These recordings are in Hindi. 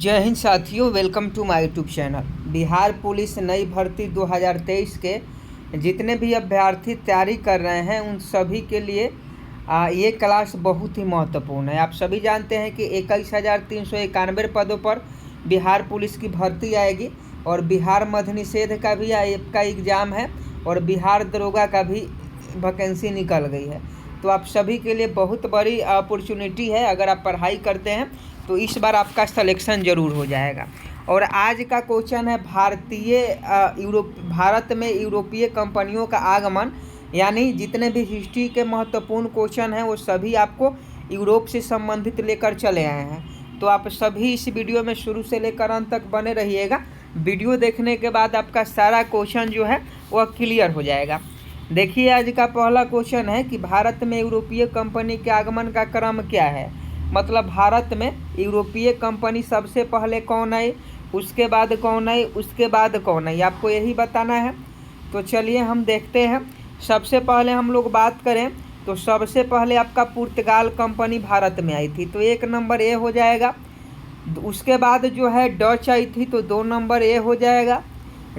जय हिंद साथियों, welcome to my YouTube channel. Bihar police नई भर्ती 2023 के जितने भी अभ्यर्थी तैयारी कर रहे हैं उन सभी के लिए ये क्लास बहुत ही महत्वपूर्ण है। आप सभी जानते हैं कि 21,391 पदों पर बिहार पुलिस की भर्ती आएगी और बिहार मद्य निषेध का भी का एग्ज़ाम है और बिहार दरोगा का भी वैकेंसी निकल गई है। तो आप सभी के लिए बहुत बड़ी अपॉर्चुनिटी है। अगर आप पढ़ाई करते हैं तो इस बार आपका सिलेक्शन ज़रूर हो जाएगा। और आज का क्वेश्चन है भारत में यूरोपीय कंपनियों का आगमन, यानी जितने भी हिस्ट्री के महत्वपूर्ण क्वेश्चन हैं वो सभी आपको यूरोप से संबंधित लेकर चले आए हैं। तो आप सभी इस वीडियो में शुरू से लेकर अंत तक बने रहिएगा। वीडियो देखने के बाद आपका सारा क्वेश्चन जो है वह क्लियर हो जाएगा। देखिए, आज का पहला क्वेश्चन है कि भारत में यूरोपीय कंपनी के आगमन का क्रम क्या है। मतलब भारत में यूरोपीय कंपनी सबसे पहले कौन आई, उसके बाद कौन आई, उसके बाद कौन आई, आपको यही बताना है। तो चलिए हम देखते हैं। सबसे पहले हम लोग बात करें तो सबसे पहले आपका पुर्तगाल कंपनी भारत में आई थी, तो 1 नंबर ए हो जाएगा। उसके बाद जो है डच आई थी, तो 2 नंबर ए हो जाएगा।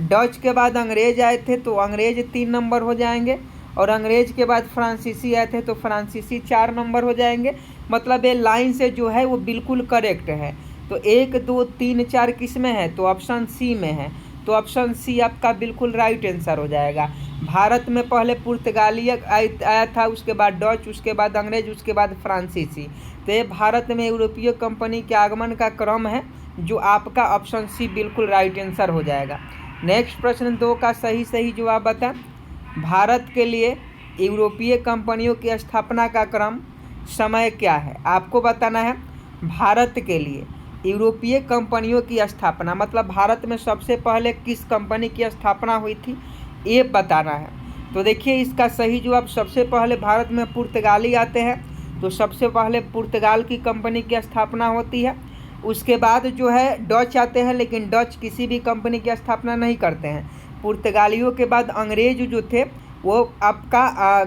डच के बाद अंग्रेज आए थे, तो अंग्रेज 3 नंबर हो जाएंगे। और अंग्रेज के बाद फ्रांसीसी आए थे, तो फ्रांसीसी 4 नंबर हो जाएंगे। मतलब ये लाइन से जो है वो बिल्कुल करेक्ट है। तो 1, 2, 3, 4 किस में है, तो ऑप्शन सी में है। तो ऑप्शन सी आपका बिल्कुल राइट आंसर हो जाएगा। भारत में पहले पुर्तगाली आया था, उसके बाद डच, उसके बाद अंग्रेज, उसके बाद फ्रांसीसी। तो ये भारत में यूरोपीय कंपनी के आगमन का क्रम है, जो आपका ऑप्शन सी बिल्कुल राइट आंसर हो जाएगा। नेक्स्ट प्रश्न 2 का सही जवाब बताएं। भारत के लिए यूरोपीय कंपनियों की स्थापना का क्रम समय क्या है, आपको बताना है। भारत के लिए यूरोपीय कंपनियों की स्थापना, मतलब भारत में सबसे पहले किस कंपनी की स्थापना हुई थी, ये बताना है। तो देखिए, इसका सही जवाब, सबसे पहले भारत में पुर्तगाली आते हैं, तो सबसे पहले पुर्तगाल की कंपनी की स्थापना होती है। उसके बाद जो है डच आते हैं, लेकिन डच किसी भी कंपनी की स्थापना नहीं करते हैं। पुर्तगालियों के बाद अंग्रेज जो थे वो आपका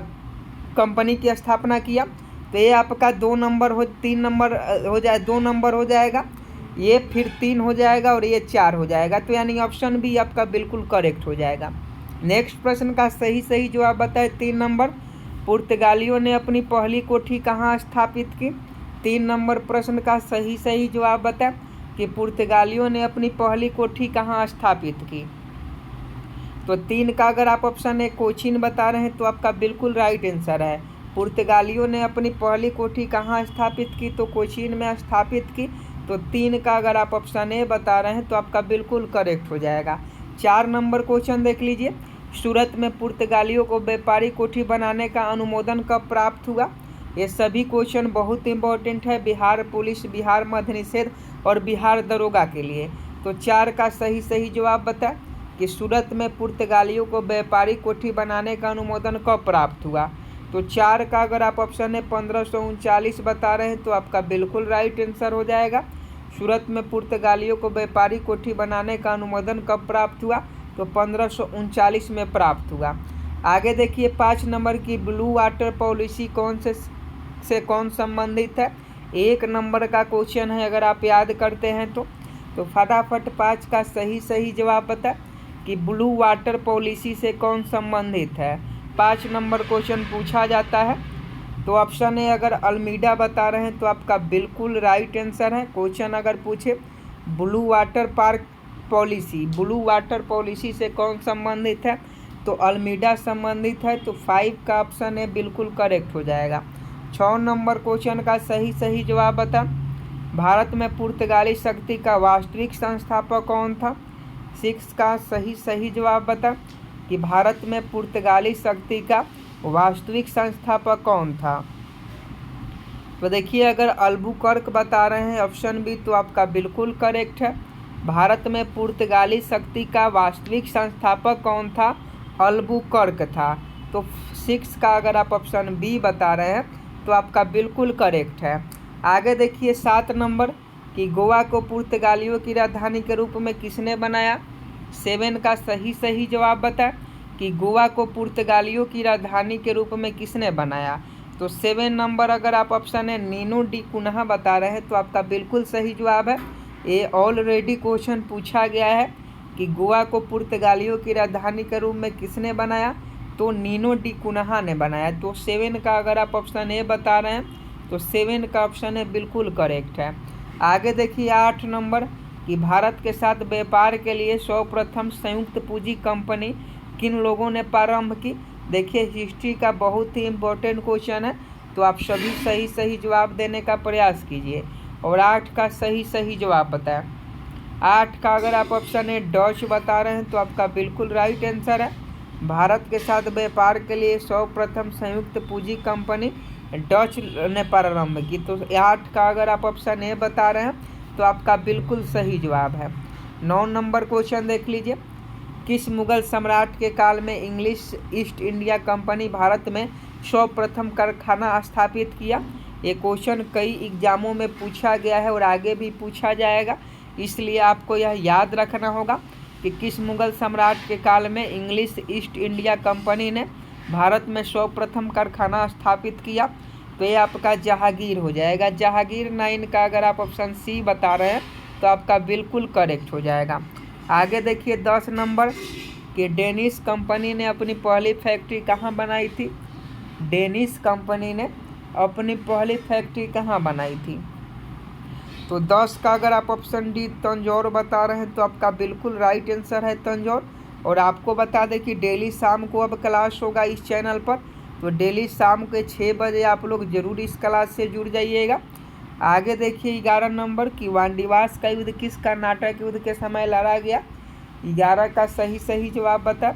कंपनी की स्थापना किया। तो ये आपका 2 नंबर 3 नंबर हो जाए, 2 नंबर हो जाएगा, ये फिर 3 हो जाएगा और ये 4 हो जाएगा। तो यानी ऑप्शन बी आपका बिल्कुल करेक्ट हो जाएगा। नेक्स्ट प्रश्न का सही जवाब बताए। 3 नंबर, पुर्तगालियों ने अपनी पहली कोठी कहाँ स्थापित की। 3 नंबर प्रश्न का सही जवाब बताए कि पुर्तगालियों ने अपनी पहली कोठी कहाँ स्थापित की। तो 3 का अगर आप ऑप्शन ए कोचीन बता रहे हैं तो आपका बिल्कुल राइट आंसर है। पुर्तगालियों ने अपनी पहली कोठी कहाँ स्थापित की, तो कोचीन में स्थापित की। तो 3 का अगर आप ऑप्शन ए बता रहे हैं तो आपका बिल्कुल करेक्ट हो जाएगा। 4 नंबर क्वेश्चन देख लीजिए। सूरत में पुर्तगालियों को व्यापारी कोठी बनाने का अनुमोदन कब प्राप्त हुआ। ये सभी क्वेश्चन बहुत इंपॉर्टेंट है बिहार पुलिस, बिहार मद्य निषेध और बिहार दरोगा के लिए। तो 4 का सही जवाब बताएं कि सूरत में पुर्तगालियों को व्यापारी कोठी बनाने का अनुमोदन कब प्राप्त हुआ। तो 4 का अगर आप ऑप्शन है 1539 बता रहे हैं तो आपका बिल्कुल राइट आंसर हो जाएगा। सूरत में पुर्तगालियों को व्यापारी कोठी बनाने का अनुमोदन कब प्राप्त हुआ, तो 1539 में प्राप्त हुआ। आगे देखिए, 5 नंबर की ब्लू वाटर पॉलिसी कौन से कौन संबंधित है। 1 नंबर का क्वेश्चन है, अगर आप याद करते हैं तो फटाफट 5 का सही जवाब बताएं कि ब्लू वाटर पॉलिसी से कौन संबंधित है। 5 नंबर क्वेश्चन पूछा जाता है। तो ऑप्शन ए अगर अल्मीडा बता रहे हैं तो आपका बिल्कुल राइट आंसर है। क्वेश्चन अगर पूछे ब्लू वाटर पॉलिसी से कौन संबंधित है, तो अल्मीडा संबंधित है। तो 5 का ऑप्शन ए बिल्कुल करेक्ट हो जाएगा। 6 नंबर क्वेश्चन का सही जवाब बता। भारत में पुर्तगाली शक्ति का वास्तविक संस्थापक कौन था। 6 का सही जवाब बता कि भारत में पुर्तगाली शक्ति का वास्तविक संस्थापक कौन था। तो देखिए, अगर अल्बुकर्क बता रहे हैं ऑप्शन बी, तो आपका बिल्कुल करेक्ट है। भारत में पुर्तगाली शक्ति का वास्तविक संस्थापक कौन था, अल्बुकर्क था। तो 6 का अगर आप ऑप्शन बी बता रहे हैं तो आपका बिल्कुल करेक्ट है। आगे देखिए, 7 नंबर कि गोवा को पुर्तगालियों की राजधानी के रूप में किसने बनाया। 7 का सही जवाब बताएं कि गोवा को पुर्तगालियों की राजधानी के रूप में किसने बनाया। तो 7 नंबर अगर आप ऑप्शन है नीनो डी कुन्हा बता रहे हैं तो आपका बिल्कुल सही जवाब है। ये ऑलरेडी क्वेश्चन पूछा गया है कि गोवा को पुर्तगालियों की राजधानी के रूप में किसने बनाया, तो नीनो डी कुन्हा ने बनाया। तो 7 का अगर आप ऑप्शन ए बता रहे हैं तो 7 का ऑप्शन है बिल्कुल करेक्ट है। आगे देखिए 8 नंबर कि भारत के साथ व्यापार के लिए सर्वप्रथम संयुक्त पूंजी कंपनी किन लोगों ने प्रारंभ की। देखिए हिस्ट्री का बहुत ही इम्पोर्टेंट क्वेश्चन है, तो आप सभी सही जवाब देने का प्रयास कीजिए और 8 का सही जवाब बताएं। 8 का अगर आप ऑप्शन ए डच बता रहे हैं तो आपका बिल्कुल राइट आंसर है। भारत के साथ व्यापार के लिए सर्वप्रथम संयुक्त पूंजी कंपनी डच ने प्रारंभ की। तो 8 का अगर आप ऑप्शन ए बता रहे हैं तो आपका बिल्कुल सही जवाब है। 9 नंबर क्वेश्चन देख लीजिए, किस मुगल सम्राट के काल में English east India company Bharat में सर्वप्रथम कारखाना स्थापित किया। ये क्वेश्चन कई एग्जामों में पूछा गया है और आगे भी पूछा जाएगा, इसलिए आपको यह याद रखना होगा कि किस मुगल सम्राट के काल में इंग्लिश ईस्ट इंडिया कंपनी ने भारत में सर्वप्रथम कारखाना स्थापित किया। तो ये आपका जहांगीर हो जाएगा। जहांगीर। 9 का अगर आप ऑप्शन सी बता रहे हैं तो आपका बिल्कुल करेक्ट हो जाएगा। आगे देखिए 10 नंबर कि डेनिश कंपनी ने अपनी पहली फैक्ट्री कहाँ बनाई थी। डेनिश कंपनी ने अपनी पहली फैक्ट्री कहाँ बनाई थी। तो 10 का अगर आप ऑप्शन डी तंजौर बता रहे हैं तो आपका बिल्कुल राइट आंसर है तंजौर। और आपको बता दें कि डेली शाम को अब क्लास होगा इस चैनल पर, तो डेली शाम के 6 बजे आप लोग जरूर इस क्लास से जुड़ जाइएगा। आगे देखिए 11 नंबर कि वांडीवास का युद्ध किस कर्नाटक युद्ध के समय लड़ा गया। 11 का सही जवाब बता।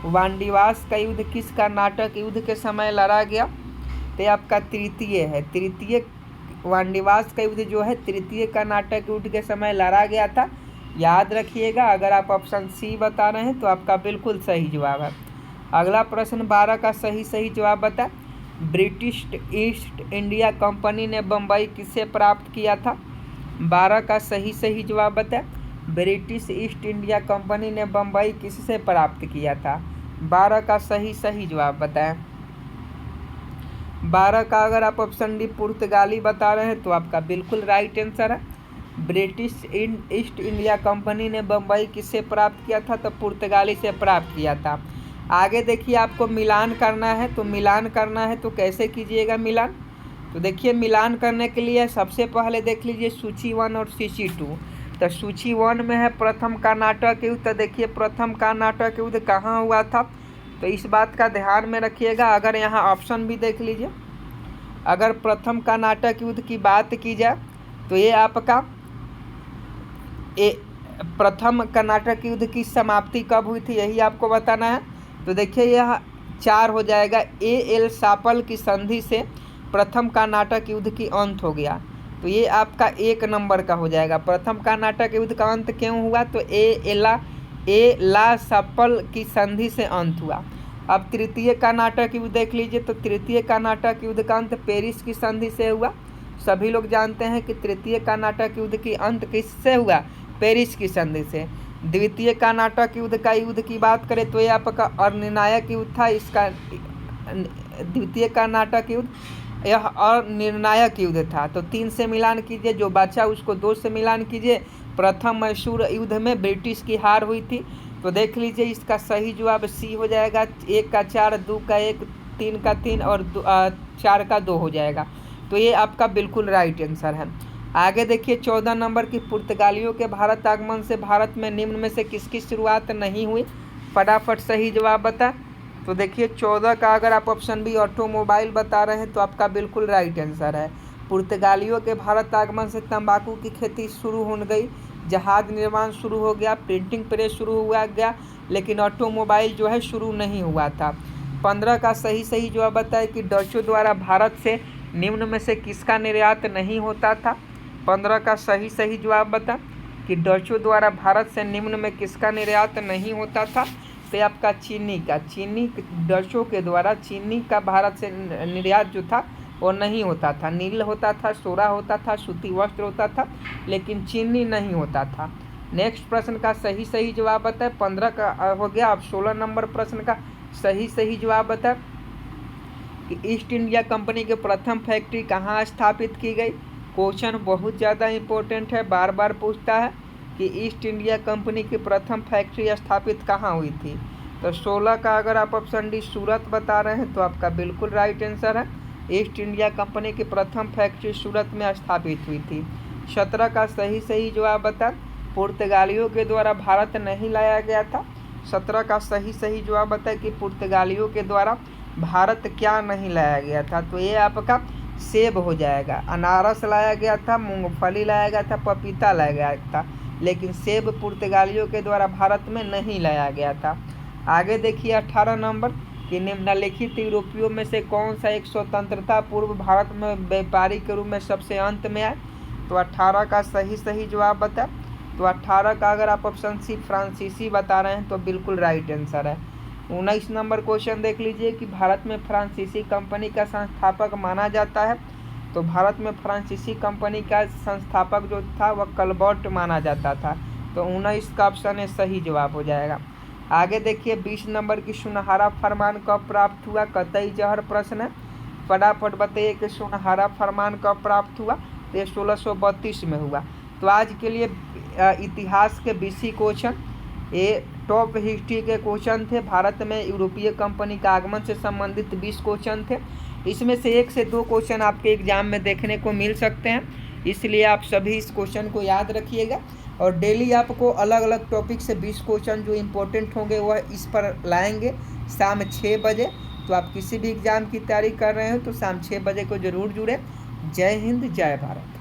वांडीवास का युद्ध किस कर्नाटक युद्ध के समय लड़ा गया, तो आपका तृतीय है। तृतीय वांडीवास का युद्ध जो है तृतीय कर्नाटक युद्ध के समय लड़ा गया था, याद रखिएगा। अगर आप ऑप्शन सी बता रहे हैं तो आपका बिल्कुल सही जवाब है। अगला प्रश्न 12 का सही जवाब बता। ब्रिटिश ईस्ट इंडिया कंपनी ने बम्बई किससे प्राप्त किया था। 12 का सही जवाब बता। ब्रिटिश ईस्ट इंडिया कंपनी ने बम्बई किससे प्राप्त किया था। 12 का सही जवाब बताएं। 12 का अगर आप ऑप्शन डी पुर्तगाली बता रहे हैं तो आपका बिल्कुल राइट आंसर है। ब्रिटिश ईस्ट इंडिया कंपनी ने बम्बई किससे प्राप्त किया था, तो पुर्तगाली से प्राप्त किया था। आगे देखिए आपको मिलान करना है, तो मिलान करना है तो कैसे कीजिएगा मिलान। तो देखिए मिलान करने के लिए सबसे पहले देख लीजिए सूची 1 और सूची 2। तो सूची 1 में है प्रथम कर्नाटक युद्ध। तो देखिए प्रथम कर्नाटक युद्ध कहाँ हुआ था, तो इस बात का ध्यान में रखिएगा। अगर यहाँ ऑप्शन भी देख लीजिए, अगर प्रथम कर्नाटक युद्ध की बात की जाए तो ये आपका प्रथम कर्नाटक युद्ध की समाप्ति कब हुई थी, यही आपको बताना है। तो देखिए यह 4 हो जाएगा। एल सापल की संधि से प्रथम कर्नाटक युद्ध की अंत हो गया, तो ये आपका 1 नंबर का हो जाएगा। प्रथम कर्नाटक युद्ध का अंत क्यों हुआ, तो ला सापल की संधि से अंत हुआ। अब तृतीय कर्नाटक युद्ध देख लीजिए, तो तृतीय कर्नाटक युद्ध का अंत पेरिस की संधि से हुआ। सभी लोग जानते हैं कि तृतीय कर्नाटक युद्ध की अंत किससे हुआ, पेरिस की संधि से। द्वितीय कर्नाटक युद्ध का युद्ध की बात करें तो ये आपका अनिर्णायक युद्ध था। इसका द्वितीय कर्नाटक युद्ध यह अनिर्णायक युद्ध था। तो 3 से मिलान कीजिए, जो बचा उसको 2 से मिलान कीजिए। प्रथम मैसूर युद्ध में ब्रिटिश की हार हुई थी। तो देख लीजिए इसका सही जवाब सी हो जाएगा। 1 का 4, 2 का 1, 3 का 3 और 4 का 2 हो जाएगा। तो ये आपका बिल्कुल राइट आंसर है। आगे देखिए 14 नंबर की पुर्तगालियों के भारत आगमन से भारत में निम्न में से किसकी शुरुआत नहीं हुई। फटाफट सही जवाब बता। तो देखिए 14 का अगर आप ऑप्शन बी ऑटोमोबाइल बता रहे हैं तो आपका बिल्कुल राइट आंसर है। पुर्तगालियों के भारत आगमन से तंबाकू की खेती शुरू हो गई, जहाज निर्माण शुरू हो गया, प्रिंटिंग प्रेस शुरू हुआ गया, लेकिन ऑटोमोबाइल जो है शुरू नहीं हुआ था। 15 का सही जवाब बताए कि डचों द्वारा भारत से निम्न में से किसका निर्यात नहीं होता था। 15 का सही जवाब बता कि डचों द्वारा भारत से निम्न में किसका निर्यात नहीं होता था। तो आपका चीनी डचों के द्वारा चीनी का भारत से निर्यात जो था वो नहीं होता था। नील होता था, सोरा होता था, सूती वस्त्र होता था, लेकिन चीनी नहीं होता था। नेक्स्ट प्रश्न का सही जवाब बताए। 15 का हो गया। अब 16 नंबर प्रश्न का सही जवाब बता कि ईस्ट इंडिया कंपनी की प्रथम फैक्ट्री कहाँ स्थापित की गई। क्वेश्चन बहुत ज़्यादा इम्पोर्टेंट है, बार बार पूछता है कि ईस्ट इंडिया कंपनी की प्रथम फैक्ट्री स्थापित कहाँ हुई थी। तो 16 का अगर आप ऑप्शन डी सूरत बता रहे हैं तो आपका बिल्कुल राइट आंसर है। ईस्ट इंडिया कंपनी की प्रथम फैक्ट्री सूरत में स्थापित हुई थी। 17 का सही जवाब बता, पुर्तगालियों के द्वारा भारत नहीं लाया गया था। 17 का सही जवाब बता कि पुर्तगालियों के द्वारा भारत क्या नहीं लाया गया था। तो ये आपका सेब हो जाएगा। अनारस लाया गया था, मूंगफली लाया गया था, पपीता लाया गया था, लेकिन सेब पुर्तगालियों के द्वारा भारत में नहीं लाया गया था। आगे देखिए 18 नंबर कि निम्नलिखित यूरोपियों में से कौन सा एक स्वतंत्रता पूर्व भारत में व्यापारी के रूप में सबसे अंत में आए। तो 18 का सही जवाब बता। तो 18 का अगर आप ऑप्शन सी फ्रांसीसी बता रहे हैं तो बिल्कुल राइट आंसर है। 19 नंबर क्वेश्चन देख लीजिए कि भारत में फ्रांसीसी कंपनी का संस्थापक माना जाता है। तो भारत में फ्रांसीसी कंपनी का संस्थापक जो था वह कलबर्ट माना जाता था। तो 19 का ऑप्शन है सही जवाब हो जाएगा। आगे देखिए 20 नंबर की सुनहरा फरमान कब प्राप्त हुआ, कतई जहर प्रश्न है, फटाफट बताइए कि सुनहरा फरमान कब प्राप्त हुआ। तो ये 1632 में हुआ। तो आज के लिए इतिहास के 20 क्वेश्चन, ये टॉप हिस्ट्री के क्वेश्चन थे। भारत में यूरोपीय कंपनी का आगमन से संबंधित 20 क्वेश्चन थे। इसमें से 1 से 2 क्वेश्चन आपके एग्जाम में देखने को मिल सकते हैं, इसलिए आप सभी इस क्वेश्चन को याद रखिएगा। और डेली आपको अलग अलग टॉपिक से 20 क्वेश्चन जो इम्पोर्टेंट होंगे वह इस पर लाएंगे शाम 6 बजे। तो आप किसी भी एग्ज़ाम की तैयारी कर रहे हो तो शाम 6 बजे को ज़रूर जुड़े। जय हिंद, जय भारत।